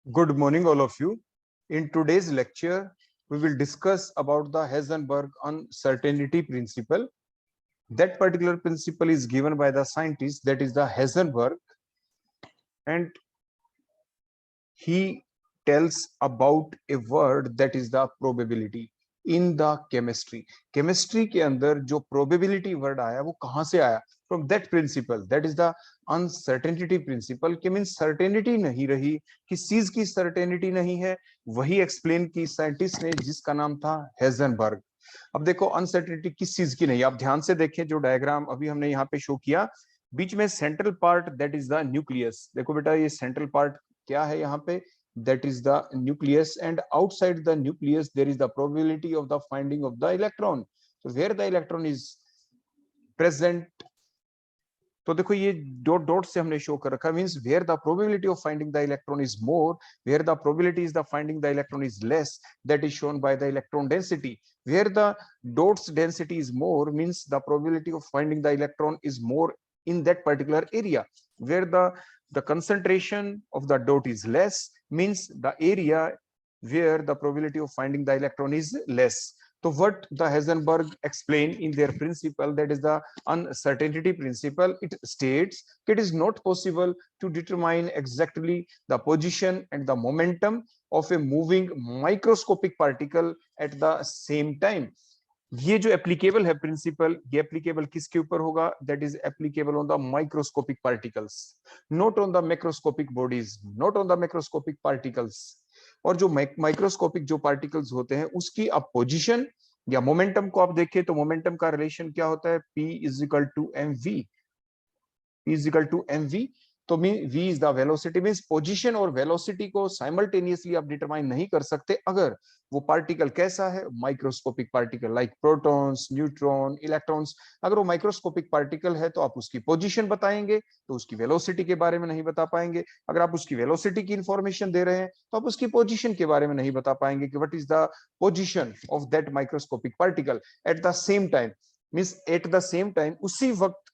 Good morning, all of you. In today's lecture, we will discuss about the Heisenberg uncertainty principle. That particular principle is given by the scientist, that is the Heisenberg, and he tells about a word that is the probability in the chemistry. Chemistry के अंदर जो probability word आया वो कहाँ से आया? From that principle, that is the uncertainty principle. के means certainty नहीं रही, किस चीज की certainty नहीं है, वही explain की scientist ने जिसका नाम था हेजनबर्ग. अब देखो अनसर्टेनिटी किस चीज की नहीं, आप ध्यान से देखें जो डायग्राम अभी हमने यहाँ पे शो किया, बीच में central part that is the nucleus. देखो बेटा ये सेंट्रल पार्ट क्या है यहाँ पे, that is the nucleus, and outside the nucleus there is the probability of the finding of the electron. So where the electron is present, तो देखो ये डॉट डॉट से हमने शो कर रखा, means where the probability of finding the electron is more, where the probability is the finding the electron is less, that is shown by the electron density. Where the dots density is more means the probability of finding the electron is more in that particular area. Where the concentration of the dot is less means the area where the probability of finding the electron is less. So what the Heisenberg explained in their principle, that is the uncertainty principle, it states it is not possible to determine exactly the position and the momentum of a moving microscopic particle at the same time. ये जो applicable है principal, ये applicable किसके ऊपर होगा? That is applicable on the microscopic particles, not on the macroscopic bodies, not on the macroscopic particles. और जो microscopic जो पार्टिकल्स होते हैं उसकी आप पोजीशन या मोमेंटम को आप देखें तो मोमेंटम का रिलेशन क्या होता है? P is equal to m v. P is equal to m v. तो v is the velocity, means position और वेलोसिटी को साइमल्टेनियसली आप डिटरमाइन नहीं कर सकते अगर वो पार्टिकल कैसा है, microscopic particle like protons, neutron, electrons. अगर वो माइक्रोस्कोपिक पार्टिकल है तो आप उसकी पोजीशन बताएंगे तो उसकी वेलोसिटी के बारे में नहीं बता पाएंगे. अगर आप उसकी वेलोसिटी की इंफॉर्मेशन दे रहे हैं तो आप उसकी पोजीशन के बारे में नहीं बता पाएंगे कि what is the position of that microscopic particle at the same time. Means eight the same time, उसी वक्त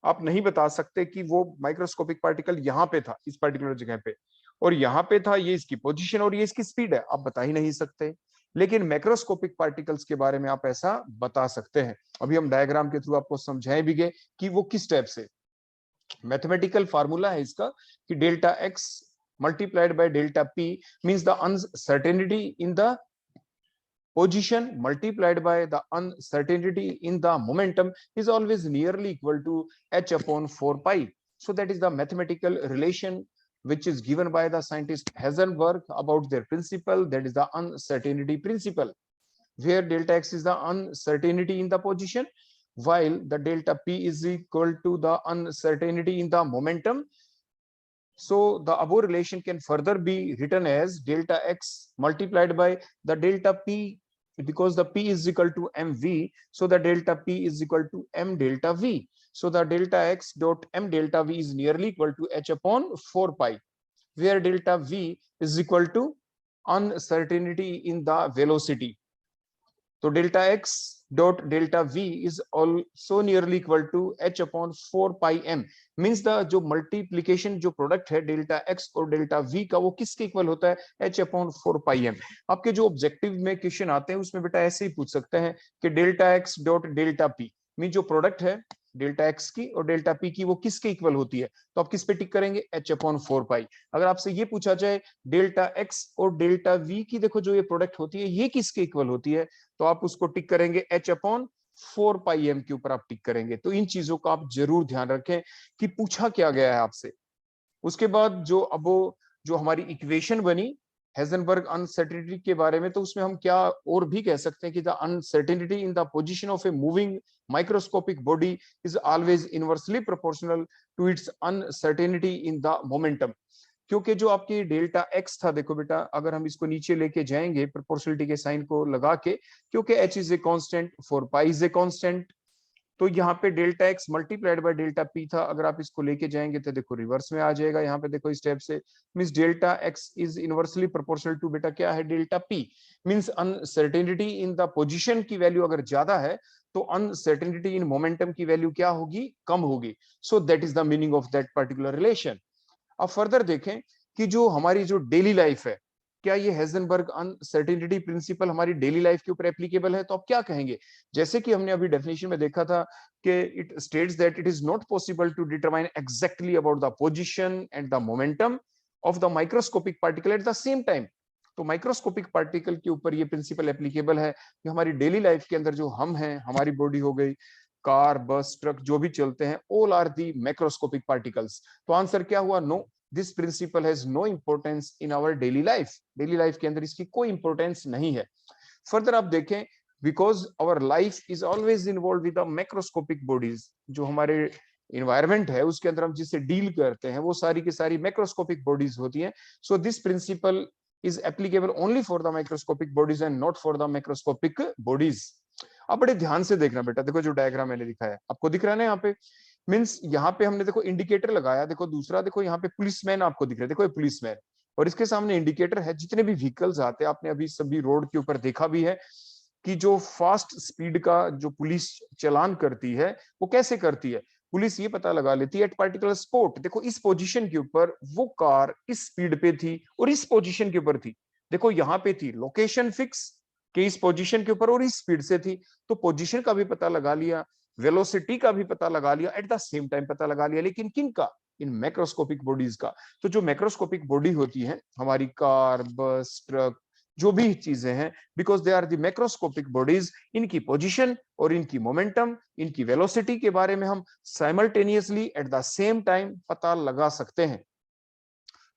आप नहीं बता सकते कि वो माइक्रोस्कोपिक पार्टिकल यहाँ पे था इस पर्टिकुलर जगह पे और यहाँ पे था, ये इसकी पोजीशन और ये इसकी स्पीड है, आप बता ही नहीं सकते. लेकिन मैक्रोस्कोपिक पार्टिकल्स के बारे में आप ऐसा बता सकते हैं. अभी हम डायग्राम के थ्रू आपको समझाए भी गए कि वो किस टाइप से. मैथमेटिकल फार्मूला है इसका कि delta x multiplied by delta p means the uncertainty in the position multiplied by the uncertainty in the momentum is always nearly equal to h upon 4 pi. So that is the mathematical relation which is given by the scientist Heisenberg about their principle, that is the uncertainty principle, where delta x is the uncertainty in the position while the delta p is equal to the uncertainty in the momentum. So the above relation can further be written as delta x multiplied by the delta p, because the p is equal to mv, so the delta p is equal to m delta v. So the delta x dot m delta v is nearly equal to h upon 4 pi, where delta v is equal to uncertainty in the velocity. So delta x dot delta v is also nearly equal to h upon 4 pi m. Means the जो multiplication जो product है delta x और delta we का, वो किसके equal होता है? h upon 4 पाई m. आपके जो ऑब्जेक्टिव में क्वेश्चन आते हैं उसमें बेटा ऐसे ही पूछ सकते हैं कि delta x dot delta P, mean जो प्रोडक्ट है डेल्टा एक्स की और डेल्टा पी की वो किसके इक्वल होती है, तो आप किस पे टिक करेंगे? h अपॉन 4 पाई. अगर आपसे ये पूछा जाए डेल्टा एक्स और डेल्टा वी की देखो जो ये प्रोडक्ट होती है ये किसके इक्वल होती है, तो आप उसको टिक करेंगे h अपॉन 4 पाई एम के ऊपर आप टिक करेंगे. तो इन चीजों का आप जरूर ध्यान रखें कि पूछा क्या गया है आपसे. उसके बाद जो अब वो जो हमारी इक्वेशन बनी हेजनबर्ग अनसर्टेनिटी के बारे में, तो उसमें हम क्या और भी कह सकते हैं कि the uncertainty in the position of a moving microscopic body is always inversely proportional to its uncertainty in the momentum. क्योंकि जो आपकी डेल्टा एक्स था, देखो बेटा अगर हम इसको नीचे लेके जाएंगे प्रोपोर्शनलिटी के साइन को लगा के, क्योंकि H is a constant, 4 pi is a constant, तो यहाँ पे delta x multiplied by delta P था. अगर आप इसको लेके जाएंगे तो देखो रिवर्स में आ जाएगा. यहाँ पे देखो इस स्टेप से, means delta x is inversely proportional to बेटा क्या है? Delta p. Means uncertainty in the position की वैल्यू अगर ज्यादा है तो अनसर्टेनिटी इन मोमेंटम की वैल्यू क्या होगी? कम होगी. So that is the meaning of that particular relation. अब फर्दर देखें कि जो हमारी जो डेली लाइफ है, क्या ये हेजनबर्ग अनसर्टेनिटी प्रिंसिपल हमारी डेली लाइफ के ऊपर एप्लीकेबल है? तो आप क्या कहेंगे? जैसे कि हमने अभी डेफिनेशन में देखा था कि it states that it is not possible to determine exactly about the position and the momentum of the microscopic particle at the same time. तो माइक्रोस्कोपिक पार्टिकल के ऊपर ये प्रिंसिपल एप्लीकेबल है कि हमारी डेली लाइफ के अंदर जो हम हैं, हमारी बॉडी हो गई, कार, बस, ट्रक जो भी चलते हैं, all are the macroscopic particles. तो आंसर क्या हुआ? No, this principle has no importance in our daily life. Daily life के अंदर इसकी कोई इंपॉर्टेंस नहीं है। फर्दर आप देखें, because our life is always involve with the macroscopic bodies, जो हमारे इन्वायरमेंट है उसके अंदर हम जिससे डील करते हैं वो सारी की सारी मैक्रोस्कोपिक बॉडीज होती हैं। So this principle is applicable only for the microscopic bodies and not for the macroscopic bodies। अब बड़े ध्यान से देखना बेटा, देखो जो डायग्राम मैंने दिखाया आपको दिख रहा है ना, यहाँ पे मींस यहाँ पे हमने देखो इंडिकेटर लगाया, देखो दूसरा देखो यहाँ पे पुलिसमैन आपको दिख रहा है, देखो ये पुलिसमैन और इसके सामने इंडिकेटर है। जितने भी व्हीकल्स आते हैं, आपने अभी सभी रोड के ऊपर देखा भी है कि जो फास्ट स्पीड का जो पुलिस चलान करती है वो कैसे करती है। पुलिस ये पता लगा लेती है एट पार्टिकुलर स्पॉट, देखो इस पोजीशन के ऊपर वो कार इस स्पीड पे थी और इस पोजीशन के ऊपर थी, देखो यहाँ पे थी लोकेशन फिक्स कि इस पोजीशन के ऊपर और इस स्पीड से थी। तो पोजीशन का भी पता लगा लिया, वेलोसिटी का भी पता लगा लिया, एट द सेम टाइम पता लगा लिया, लेकिन किन का? इन मैक्रोस्कोपिक बॉडीज का। तो जो मैक्रोस्कोपिक बॉडी होती है हमारी कार, बस, ट्रक, जो भी चीजें हैं, because they are the macroscopic bodies, इनकी पोजीशन और इनकी मोमेंटम, इनकी वेलोसिटी के बारे में हम simultaneously at the same time पता लगा सकते हैं।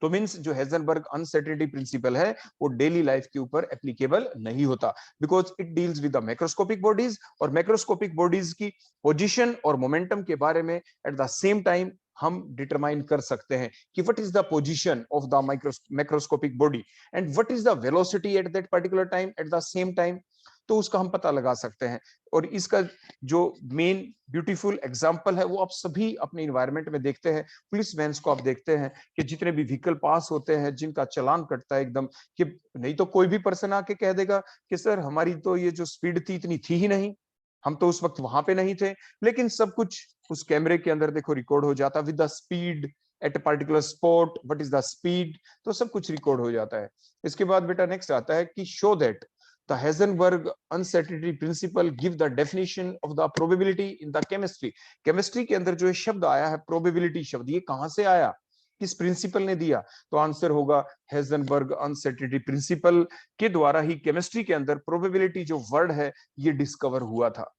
तो मींस जो हेजनबर्ग अनसर्टेनिटी प्रिंसिपल है वो डेली लाइफ के ऊपर एप्लीकेबल नहीं होता, because it deals with the macroscopic bodies, और मैक्रोस्कोपिक बॉडीज की पोजीशन और मोमेंटम के बारे में एट द सेम टाइम हम डिटरमाइन कर सकते हैं कि what is the position of the macroscopic body and what is the velocity at that particular time eight the same time. तो उसका हम पता लगा सकते हैं। और इसका जो मेन ब्यूटीफुल एग्जांपल है वो आप सभी अपने इन्वायरमेंट में देखते हैं। पुलिसमैन को आप देखते हैं कि जितने भी व्हीकल पास होते हैं, जिनका चालान कटता है एकदम, कि नहीं तो कोई भी पर्सन आके कह देगा कि सर हमारी तो ये जो स्पीड थी इतनी थी ही नहीं, हम तो उस वक्त वहां पे नहीं थे, लेकिन सब कुछ उस कैमरे के अंदर देखो रिकॉर्ड हो जाता with the speed at a particular spot, what is the speed, तो सब कुछ रिकॉर्ड हो जाता है। इसके बाद बेटा नेक्स्ट आता है कि show that the Heisenberg uncertainty principle give the definition of the probability in the chemistry। Chemistry के अंदर जो ये शब्द आया है प्रोबेबिलिटी शब्द, ये कहां से आया, किस प्रिंसिपल ने दिया? तो आंसर होगा हेजनबर्ग अनसर्टेनिटी प्रिंसिपल के द्वारा ही केमिस्ट्री के अंदर प्रोबेबिलिटी जो वर्ड है ये डिस्कवर हुआ था।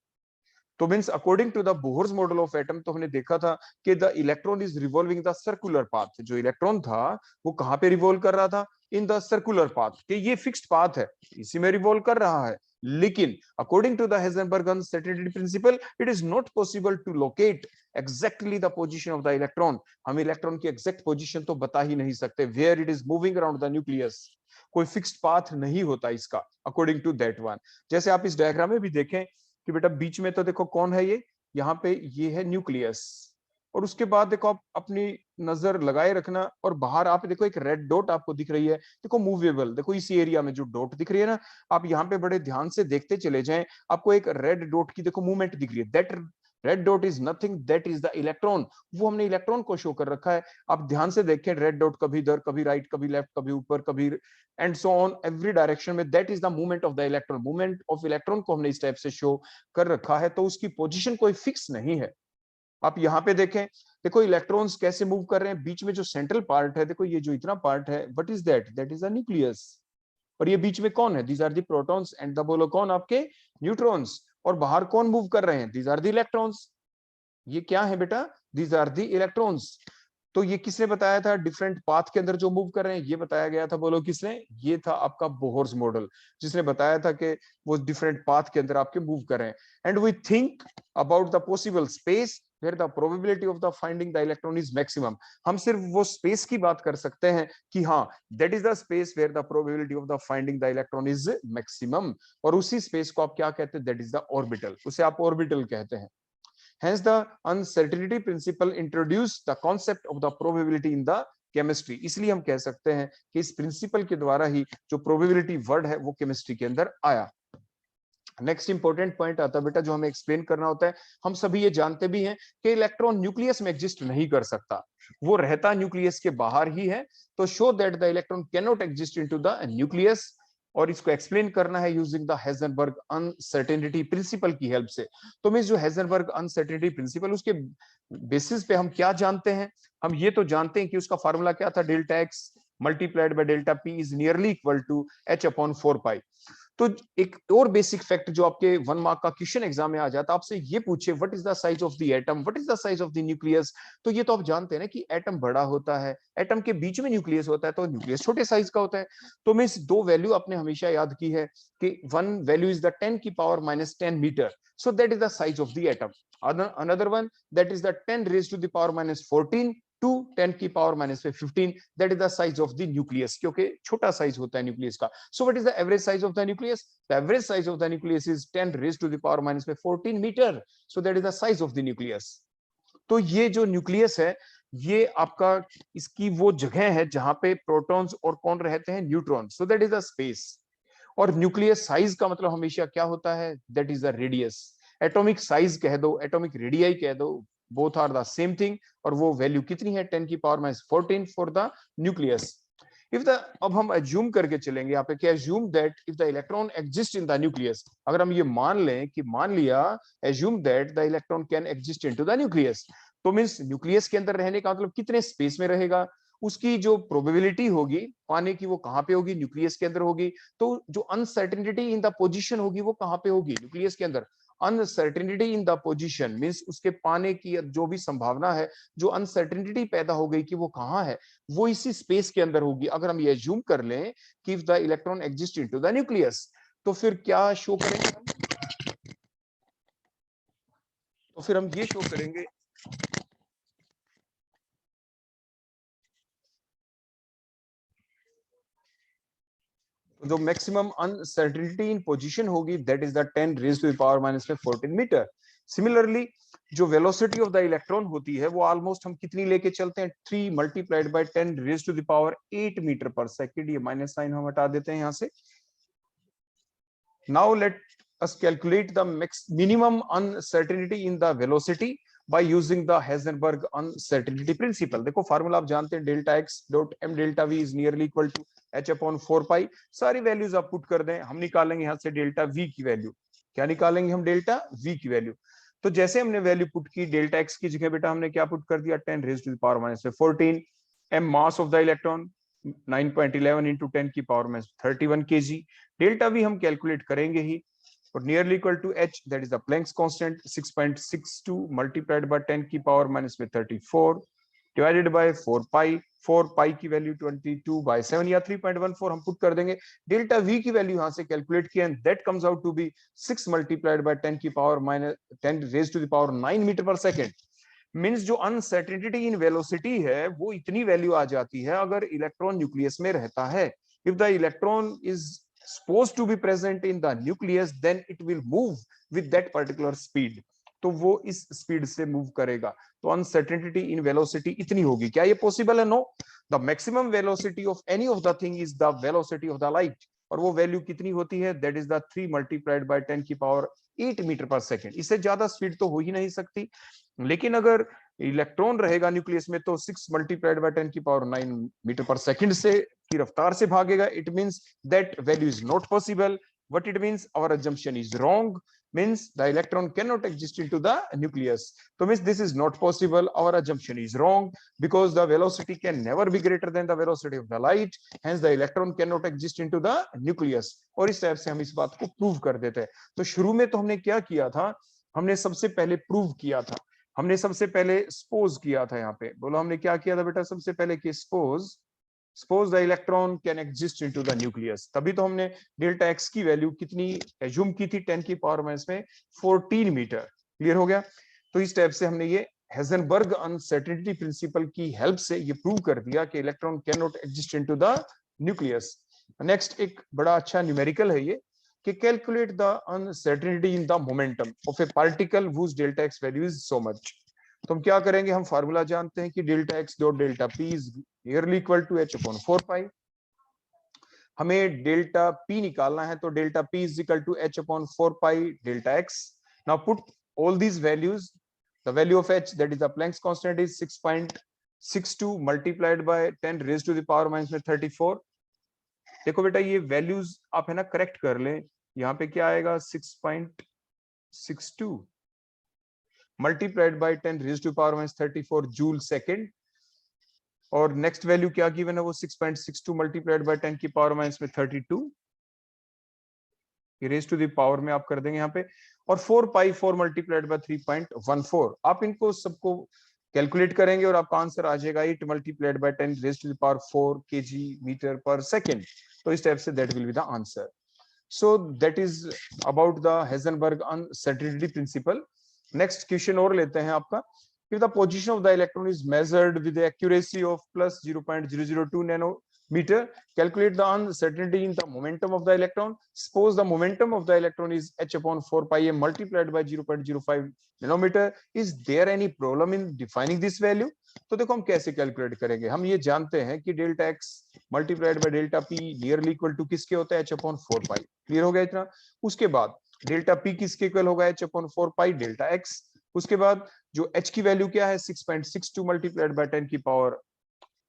तो means according to the Bohr's model of atom, तो हमने देखा था कि the electron is revolving the circular path. जो इलेक्ट्रॉन था वो कहां पे रिवॉल्व कर रहा था? इन द सर्कुलर पाथ, कि ये फिक्स्ड पाथ है, इसी में रिवॉल्व कर रहा है। लेकिन according to the Heisenberg uncertainty principle, it is not possible to locate exactly the position of the electron. हम इलेक्ट्रॉन की एग्जैक्ट पोजीशन तो बता ही नहीं सकते, where it is moving around the nucleus, कोई फिक्स्ड पाथ नहीं होता इसका अकॉर्डिंग टू दैट वन। जैसे आप इस डायग्राम में भी देखें कि बेटा बीच में तो देखो कौन है ये, यहाँ पे ये है न्यूक्लियस, और उसके बाद देखो आप अपनी नजर लगाए रखना और बाहर आप देखो एक रेड डॉट आपको दिख रही है, देखो मूवेबल, देखो इसी एरिया में जो डॉट दिख रही है ना, आप यहाँ पे बड़े ध्यान से देखते चले जाएं, आपको एक रेड डॉट की देखो मूवमेंट दिख रही है। That red dot is nothing, that is the electron. वो हमने इलेक्ट्रॉन को शो कर रखा है। आप ध्यान से देखें, रेड डॉट कभी इधर, कभी राइट, कभी लेफ्ट, कभी ऊपर, कभी and so on every direction में, that is the movement of the electron. Movement of electron को हमने इस टाइप से शो कर रखा है, तो उसकी पोजीशन कोई फिक्स नहीं है। आप यहाँ पे देखें, देखो इलेक्ट्रॉन्स कैसे मूव कर रहे हैं, बीच में जो सेंट्रल पार्ट है, देखो ये जो इतना पार्ट है, what is that? That is the nucleus. और ये बीच में कौन है? These are the protons and the बोलो कौन? आपके न्यूट्रॉन्स। और बाहर कौन मूव कर रहे हैं? These are the electrons. ये क्या है बेटा? These are the electrons. तो ये किसने बताया था डिफरेंट पाथ के अंदर जो मूव कर रहे हैं? ये बताया गया था, बोलो किसने? ये था आपका बोहर्स मॉडल, जिसने बताया था कि वो डिफरेंट पाथ के अंदर आपके मूव कर रहे हैं। And we think about the possible space where the probability of the finding the electron is maximum। हम सिर्फ वो स्पेस की बात कर सकते हैं कि हाँ, that is the space where the probability of the finding the electron is maximum। और उसी स्पेस को आप क्या कहते हैं? that is the orbital, उसे आप orbital कहते हैं। Hence the uncertainty principle introduced the concept of the probability in the chemistry। इसलिए हम कह सकते हैं कि इस प्रिंसिपल के द्वारा ही जो प्रोबेबिलिटी वर्ड है वो केमिस्ट्री के अंदर आया। नेक्स्ट इंपॉर्टेंट पॉइंट आता है बेटा, जो हमें एक्सप्लेन करना होता है। हम सभी ये जानते भी हैं कि इलेक्ट्रॉन न्यूक्लियस में एग्जिस्ट नहीं कर सकता। वो रहता न्यूक्लियस के बाहर ही है। तो show that the electron can not exist into the nucleus, और इसको एक्सप्लेन करना है using the Heisenberg uncertainty principle की हेल्प से। तो मैं जो हेजनबर्ग अनसर्टेनिटी प्रिंसिपल, उसके बेसिस पे हम क्या जानते हैं? हम ये तो जानते हैं कि उसका फार्मूला क्या था, delta x multiplied by delta p is nearly equal to h upon 4 pi. तो एक और बेसिक फैक्ट जो आपके 1 मार्क का क्वेश्चन एग्जाम में आ जाता है, आपसे ये पूछे what is the size of the atom, what is the size of the nucleus, तो ये तो आप जानते हैं ना कि एटम बड़ा होता है, एटम के बीच में न्यूक्लियस होता है, तो न्यूक्लियस छोटे साइज का होता है। तो मैं इस दो वैल्यू आपने हमेशा याद की है कि वन वैल्यू इज द 10 की power minus 10 metre, so that is the size of the atom. Another one, that is the 10 raised to the power minus 14 to 10 की power minus 15, that is the size of the nucleus, क्योंकि छोटा size होता है nucleus का। So what is the average size of the nucleus? The average size of the nucleus is 10 raised to the power minus 14 meter, so that is the size of the nucleus। तो ये जो nucleus है, ये आपका इसकी वो जगह है जहां पे प्रोटॉन्स और कौन रहते हैं, neutron, so that is the space. और न्यूक्लियस साइज का मतलब हमेशा क्या होता है, that is the radius. Atomic size कह दो, एटॉमिक रेडियाई कह दो, both are the same thing. और वो वैल्यू कितनी है, 10 की power minus 14 for the nucleus. If the, अब हम अज्यूम करके चलेंगे यहाँ पे, क्या assume that if the electron exist in the nucleus, अगर हम ये मान लें कि मान लिया, assume that the electron can exist into the nucleus, तो मींस न्यूक्लियस के अंदर रहने का मतलब कितने स्पेस में रहेगा, उसकी जो प्रोबेबिलिटी होगी पाने की वो कहां पे होगी, न्यूक्लियस के अंदर होगी। तो जो अनसर्टेनिटी इन द पोजीशन होगी वो कहां पे होगी, न्यूक्लियस के अंदर। Uncertainty in the position means उसके पाने की जो भी संभावना है, जो अनसर्टेनिटी पैदा हो गई कि वो कहां है, वो इसी स्पेस के अंदर होगी। अगर हम ये अज्यूम कर लें कि if the electron exist into the nucleus, तो फिर क्या शो करेंगे हम, तो फिर हम ये शो करेंगे, जो मैक्सिमम अनसर्टेनिटी इन पोजीशन होगी, that is the 10 raise to the power minus 14 metre. Similarly जो वेलोसिटी ऑफ द इलेक्ट्रॉन होती है वो ऑलमोस्ट हम कितनी लेके चलते हैं, 3 multiplied by 10 raise to the power 8 metre per second. ये माइनस साइन हम हटा देते हैं यहां से। Now let us calculate the minimum uncertainty in the velocity by using the Heisenberg uncertainty principle। देखो फार्मूला आप जानते हैं, delta x dot m delta v is nearly equal to h upon 4 pi. सारी वैल्यूज आप put कर दें, हम निकालेंगे यहाँ से डेल्टा वी की वैल्यू। क्या निकालेंगे हम, डेल्टा वी की वैल्यू। तो जैसे हमने वैल्यू पुट की, डेल्टा एक्स की जगह बेटा हमने क्या पुट कर दिया, 10 raise to the power minus 14। M mass of the electron 9.11 into 10 की power minus 31 kg। Delta v हम कैलकुलेट करेंगे ही, or nearly equal to h, that is the Planck's constant, 6.62 multiplied by 10 की power minus में 34 divided by 4 pi। 4 pi की value 22 by 7 या 3.14 हम put कर देंगे। डेल्टा v की वैल्यू यहां से कैलकुलेट किया, and that comes out to be 6 multiplied by 10 की power minus 10 raised to the power 9 metre per second. Means जो अनसर्टेनिटी इन वेलोसिटी है वो इतनी वैल्यू आ जाती है अगर इलेक्ट्रॉन न्यूक्लियस में रहता है। If the electron is supposed to be present in the nucleus, then it will move with that particular speed। तो वो इस स्पीड से मूव करेगा। तो अनसर्टेनिटी इन वेलोसिटी इतनी होगी। क्या ये पॉसिबल है? No. The maximum velocity of any of the thing is the velocity of the light, और वो वैल्यू कितनी होती है, that is the 3 multiplied by 10 की पावर 8 मीटर पर सेकेंड। इससे ज्यादा स्पीड तो हो ही नहीं सकती। लेकिन अगर इलेक्ट्रॉन रहेगा न्यूक्लियस में तो 6 मल्टीप्लाइड बाय 10 की पावर 9 मीटर पर सेकंड से की रफ्तार से भागेगा। It means that value is not possible. What it means, our assumption is wrong, means the electron cannot exist into the nucleus। so means this is not possible, our assumption is wrong, because the velocity can never be greater than the velocity of the light, hence the electron cannot exist into the nucleus। और इस type से हम इस बात को prove कर देते हैं। तो शुरू में तो हमने क्या किया था, हमने सबसे पहले प्रूव किया था, हमने सबसे पहले सपोज किया था। यहाँ पे बोलो हमने क्या किया था बेटा, सबसे पहले कि suppose the electron can exist into the nucleus. तभी तो हमने डेल्टा एक्स की वैल्यू कितनी एज्यूम की थी, 10 की पावर माइनस में 14 मीटर। क्लियर हो गया? तो इस टाइप से हमने ये हेजनबर्ग अनसर्टेनिटी प्रिंसिपल की हेल्प से ये प्रूव कर दिया कि electron can not exist into the nucleus. Next एक बड़ा अच्छा न्यूमेरिकल है ये, कि calculate the uncertainty in the momentum of a particle whose delta x value is so much. तो हम क्या करेंगे, हम फार्मूला जानते हैं कि delta x dot delta p is nearly equal to h upon 4 pi. हमें डेल्टा पी निकालना है, तो delta p is equal to h upon 4 pi delta x. Now put all these values, the value of h that is the Planck's constant is 62 multiplied by 10 raise to the power minus में 34। देखो बेटा ये values आप है ना correct कर लें, यहाँ पे क्या आएगा 6.62 multiplied by 10 raise to power minus 34 joule second, और नेक्स्ट वैल्यू क्या गिवन है वो 6.62 मल्टीप्लाइड बाय 10 की पावर माइनस में 32 रेज टू द पावर में आप कर देंगे यहाँ पे, और 4 पाई 4 मल्टीप्लाइड बाय 3.14। आप इनको सबको कैलकुलेट करेंगे और आपका आंसर आ जाएगा 8 multiplied by 10 raise to the power 4 kg metre per second. तो इस टाइप से that will be the answer. So that is about the Heisenberg uncertainty principle. Next question और लेते हैं आपका। If the position of the electron is measured with the accuracy of plus 0.002 nanometer, calculate the uncertainty in the momentum of the electron. Suppose the momentum of the electron is h upon 4 pi m multiplied by 0.05 nanometer. Is there any problem in defining this value? तो देखो हम कैसे calculate करेंगे। हम ये जानते हैं कि delta x multiplied by delta p nearly equal to किसके होता है h upon 4 पाई। क्लियर हो गया इतना। उसके बाद डेल्टा p किसके इक्वल होगा h upon 4 pi delta x। उसके बाद जो h की वैल्यू क्या है 6.62 मल्टीप्लाइड बाय 10 की पावर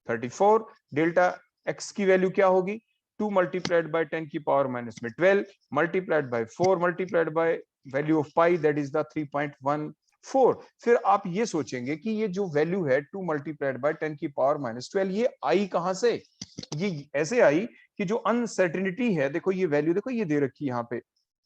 34। डेल्टा x की वैल्यू क्या होगी 2 मल्टीप्लाइड बाय 10 की पावर माइनस में 12 multiplied by 4 multiplied by value of pi that is the 3.14। फिर आप ये सोचेंगे कि ये जो वैल्यू है 2 मल्टीप्लाइड बाय 10 की पावर माइनस 12 ये आई कहां से। ये ऐसे आई कि जो अनसर्टेनिटी है, देखो ये वैल्यू देखो ये दे रखी है यहाँ पे।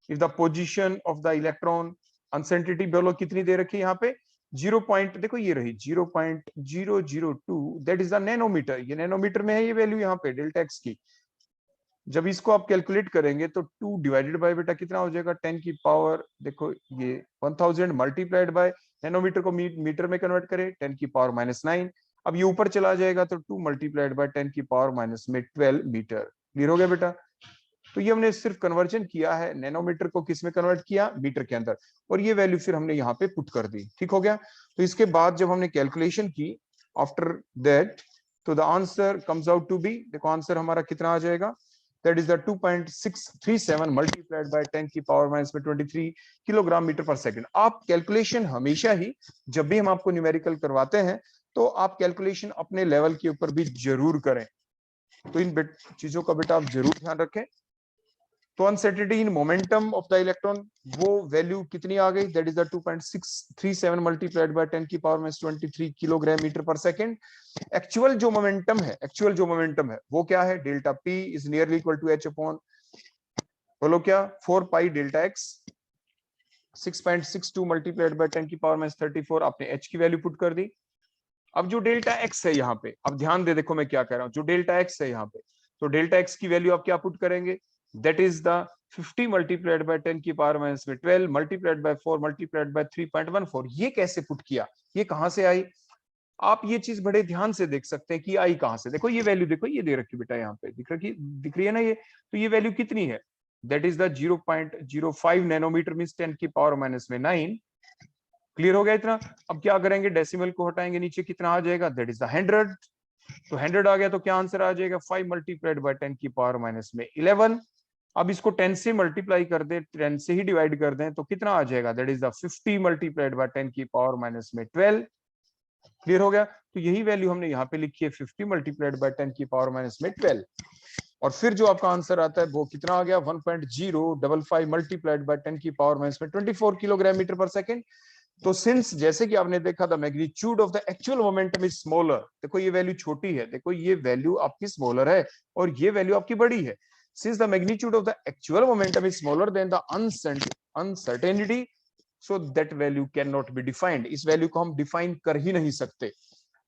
If the position of the electron uncertainty बोलो कितनी दे रखी है यहाँ पे 0 पॉइंट, देखो ये रही 0.002 दैट इज द नैनोमीटर। ये नैनोमीटर में है ये वैल्यू यहाँ पे डेल्टा एक्स की। जब इसको आप कैलकुलेट करेंगे तो 2 डिवाइडेड बाय बेटा कितना हो जाएगा 10 की पावर, देखो ये 1000 मल्टीप्लाइड बाय नैनोमीटर को मीटर में कन्वर्ट करें 10 की पावर माइनस 9। अब ये ऊपर चला जाएगा तो 2 मल्टीप्लाइड बाय 10 की पावर माइनस में 12 मीटर। क्लियर हो गया बेटा। तो ये हमने सिर्फ कन्वर्जन किया है, नैनोमीटर को किस में कन्वर्ट किया मीटर के अंदर, और ये वैल्यू फिर हमने यहाँ पे पुट कर दी। ठीक हो गया। तो इसके बाद जब हमने कैलकुलेशन की आफ्टर दैट तो the answer comes out to be, देखो आंसर हमारा कितना आ जाएगा that is the 2.637 multiplied by 10 की पावर माइनस में 23 किलोग्राम मीटर पर सेकंड। आप कैलकुलेशन हमेशा ही जब भी हम आपको न्यूमेरिकल करवाते हैं तो आप कैलकुलेशन अपने लेवल के ऊपर भी जरूर करें। तो इन चीजों का बेटा आप जरूर ध्यान रखें। तो uncertainty in momentum of the electron वो वैल्यू कितनी आ गई that is the 2.637 multiplied by 10 की power minus 23 kilogram metre per second. Actual जो मोमेंटम है वो क्या है delta p is nearly equal to h upon बोलो क्या 4 pi delta x। 6.62 multiplied by 10 की पावर माइनस 34 आपने h की वैल्यू पुट कर दी। अब जो डेल्टा x है यहाँ पे, अब ध्यान दे देखो मैं क्या कह रहा हूं, जो डेल्टा x है यहाँ पे, तो डेल्टा x की वैल्यू आप क्या पुट करेंगे that is the 50 multiplied by 10 की पावर माइनस में 12 मल्टीप्लाइड बाय 4 मल्टीप्लाइड बाय 3.14। ये कैसे पुट किया, ये कहां से आई, आप ये चीज बड़े ध्यान से देख सकते हैं कि आई कहां से। देखो ये वैल्यू देखो ये दे रखी बेटा यहाँ पे दिख रही है ना ये, तो ये वैल्यू कितनी है that is the 0.05 nanometre means 10 की पावर माइनस में 9। क्लियर हो गया इतना। अब क्या करेंगे डेसिमल को हटाएंगे नीचे कितना आ जाएगा दैट इज द 100। तो 100 आ गया तो क्या आंसर आ जाएगा 5 मल्टीप्लाइड बाय 10 की पावर माइनस में 11। अब इसको 10 से मल्टीप्लाई कर दें 10 से ही डिवाइड कर दें तो कितना आ जाएगा that is the 50 multiplied by 10 की पावर माइनस में 12। क्लियर हो गया। तो यही वैल्यू हमने यहाँ पे लिखी है 50 मल्टीप्लाइड बाय 10 की पावर माइनस में 12। और फिर जो आपका आंसर आता है वो कितना आ गया 1.055 मल्टीप्लाइड बाय 10 की पावर माइनस में 24 किलोग्राम मीटर पर सेकंड। तो सिंस जैसे कि आपने देखा the magnitude of the actual momentum is smaller, देखो ये वैल्यू छोटी है, देखो ये वैल्यू आपकी स्मॉलर है और ये वैल्यू आपकी बड़ी है। Since the magnitude of the actual momentum is smaller than the uncertainty so that value can not be defined. इस वैल्यू को हम डिफाइन कर ही नहीं सकते।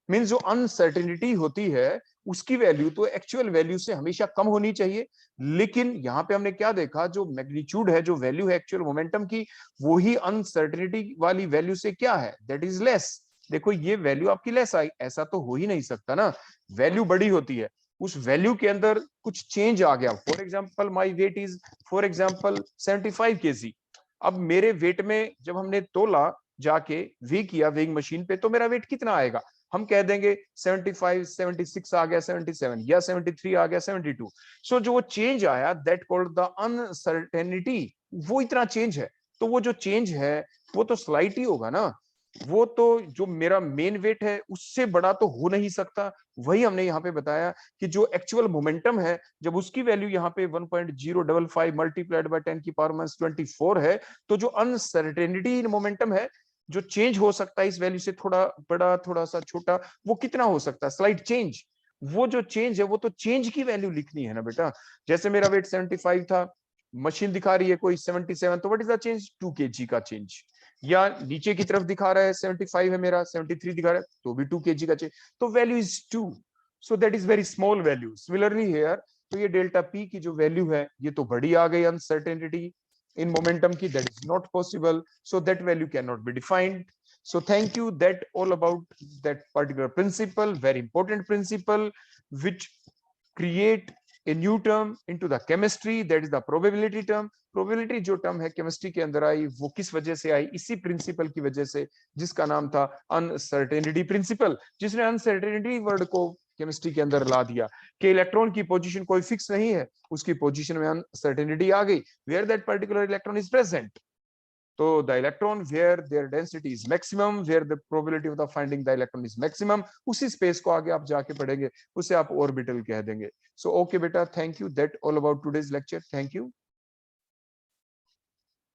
मींस जो अनसर्टेनिटी होती है उसकी वैल्यू तो एक्चुअल वैल्यू से हमेशा कम होनी चाहिए, लेकिन यहाँ पे हमने क्या देखा जो मैग्नीट्यूड है जो वैल्यू है एक्चुअल मोमेंटम की वो ही अनसर्टेनिटी वाली वैल्यू से क्या है दैट इज लेस। देखो ये वैल्यू आपकी लेस आई, ऐसा तो हो ही नहीं सकता ना, वैल्यू बड़ी होती है, उस वैल्यू के अंदर कुछ चेंज आ गया। For example my weight is for example 75 kg। अब मेरे वेट में जब हमने तोला जाके वे किया वेइंग मशीन पे तो मेरा वेट कितना आएगा, हम कह देंगे 75 76 आ गया 77 या 73 आ गया 72। सो जो चेंज आया दैट कॉल्ड द अनसर्टेनिटी, वो इतना चेंज है। तो वो जो चेंज है वो तो स्लाइट ही होगा ना। वो तो जो मेरा मेन वेट है उससे बड़ा तो हो नहीं सकता। वही हमने यहाँ पे बताया कि जो एक्चुअल मोमेंटम है, जब उसकी वैल्यू यहाँ पे 1.055 मल्टीप्लाइड बाय 10⁻24 है, तो जो अनसर्टेनिटी इन मोमेंटम है, जो चेंज हो सकता है इस वैल्यू से थोड़ा बड़ा थोड़ा सा छोटा, वो कितना हो सकता है? Slight change. वो जो चेंज है वो तो चेंज की वैल्यू लिखनी है ना बेटा। जैसे मेरा वेट 75 था, मशीन दिखा रही है कोई 77, तो what is the change? 2 kg का चेंज। या नीचे की तरफ दिखा रहा है 75 है मेरा, 73 दिखा रहा है, तो भी 2 kg का चेंज, तो value is 2। So that is very small value. Similarly here, तो ये डेल्टा पी की जो वैल्यू है ये तो बड़ी आ गई अनसर्टेनिटी इन मोमेंटम की, that is not possible, so that value can not be defined. So thank you. That all about that particular principle, very important principle, which create a new term into the chemistry, that is the probability term. Probability जो term है chemistry के अंदर आई, वो किस वजह से आई? इसी principle की वजह से, जिसका नाम था uncertainty principle, जिसने uncertainty word को केमिस्ट्री के अंदर ला दिया कि इलेक्ट्रॉन की पोजीशन कोई फिक्स नहीं है, उसकी पोजीशन में अनसर्टेनिटी आ गई, where that particular electron is present. तो the electron where their density is maximum, where the probability of the finding the electron is maximum, उसी स्पेस को आगे आप जाके पढ़ेंगे, उसे आप ऑर्बिटल कह देंगे। सो ओके बेटा, thank you. That all about today's lecture. Thank you.